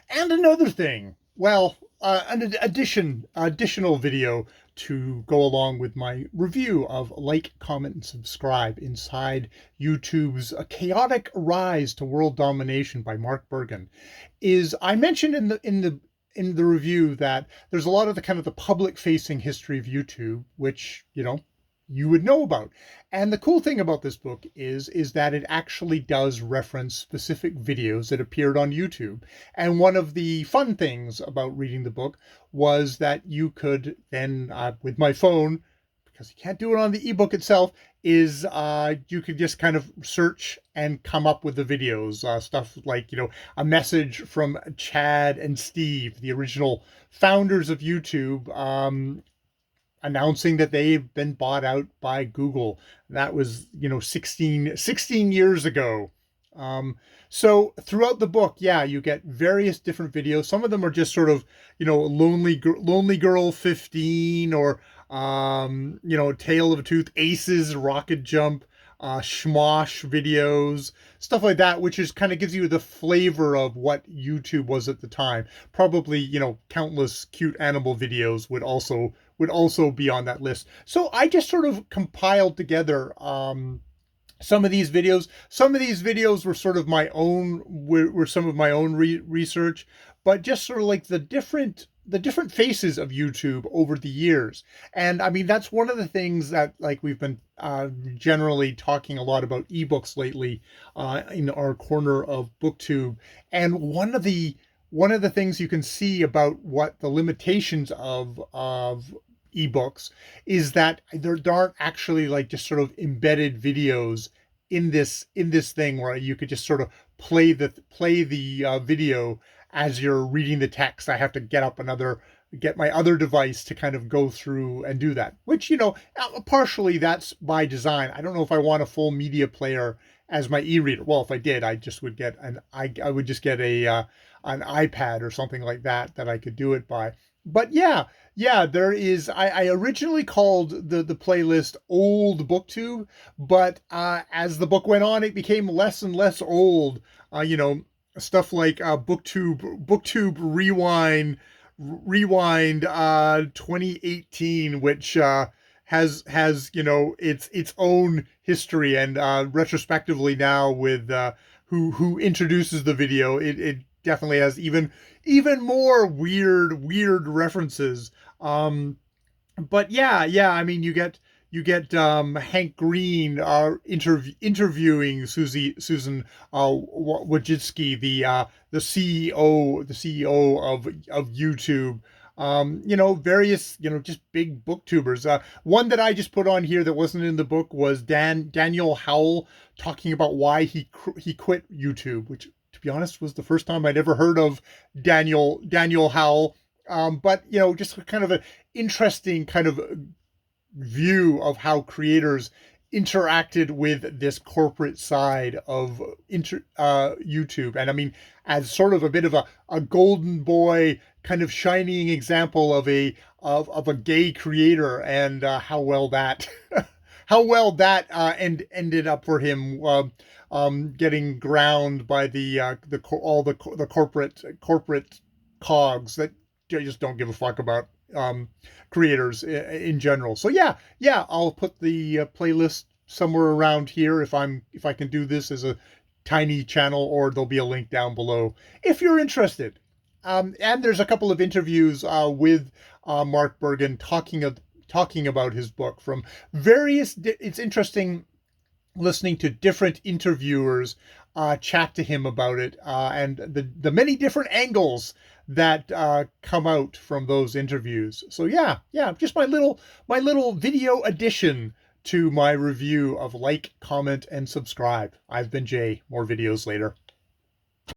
And another thing, well, additional video to go along with my review of Like, Comment, and Subscribe inside YouTube's A Chaotic Rise to World Domination by Mark Bergen is I mentioned in the review that there's a lot of the kind of the public facing history of YouTube, which, you would know about. And the cool thing about this book is that it actually does reference specific videos that appeared on YouTube. And one of the fun things about reading the book was that you could then, with my phone, because you can't do it on the ebook itself, is you could just kind of search and come up with the videos, stuff like, a message from Chad and Steve, the original founders of YouTube, announcing that they've been bought out by Google. That was, 16 years ago. So throughout the book, yeah, you get various different videos. Some of them are just sort of, lonely girl 15, or, Tale of a Tooth, Aces, Rocket Jump, Schmosh videos, stuff like that, which is kind of gives you the flavor of what YouTube was at the time. Probably, countless cute animal videos would also be on that list. So I just sort of compiled together some of these videos. Some of these videos were sort of my own, were some of my own research, but just sort of like the different faces of YouTube over the years. And I mean, that's one of the things that, like, we've been generally talking a lot about ebooks lately in our corner of BookTube. And one of the things you can see about what the limitations of ebooks is that there aren't actually, like, just sort of embedded videos in this thing where you could just sort of play the video as you're reading the text. I have to get my other device to kind of go through and do that, which, partially that's by design. I don't know if I want a full media player as my e-reader. Well, if I did, I would just get an iPad or something like that I could do it by. But yeah, yeah, there is. I originally called the playlist Old BookTube, but as the book went on, it became less and less old. Stuff like BookTube Rewind 2018, which has its own history, and retrospectively now with who introduces the video, it definitely has even more weird references. But yeah, I mean, you get Hank Green interviewing Susan Wojcicki, the CEO of YouTube. Various, just big booktubers. One that I just put on here that wasn't in the book was Daniel Howell, talking about why he quit YouTube, which, to be honest, was the first time I'd ever heard of Daniel Howell. But just kind of an interesting kind of view of how creators interacted with this corporate side of YouTube. And I mean, as sort of a bit of a golden boy kind of shining example of a gay creator, and how well that ended up for him, getting ground by all the corporate cogs that just don't give a fuck about creators in general. So yeah, I'll put the playlist somewhere around here if I can do this as a tiny channel, or there'll be a link down below if you're interested. And there's a couple of interviews with Mark Bergen talking about his book from various. It's interesting listening to different interviewers chat to him about it, and the many different angles that come out from those interviews. So yeah, just my little video addition to my review of Like, Comment, and Subscribe. I've been Jay. More videos later.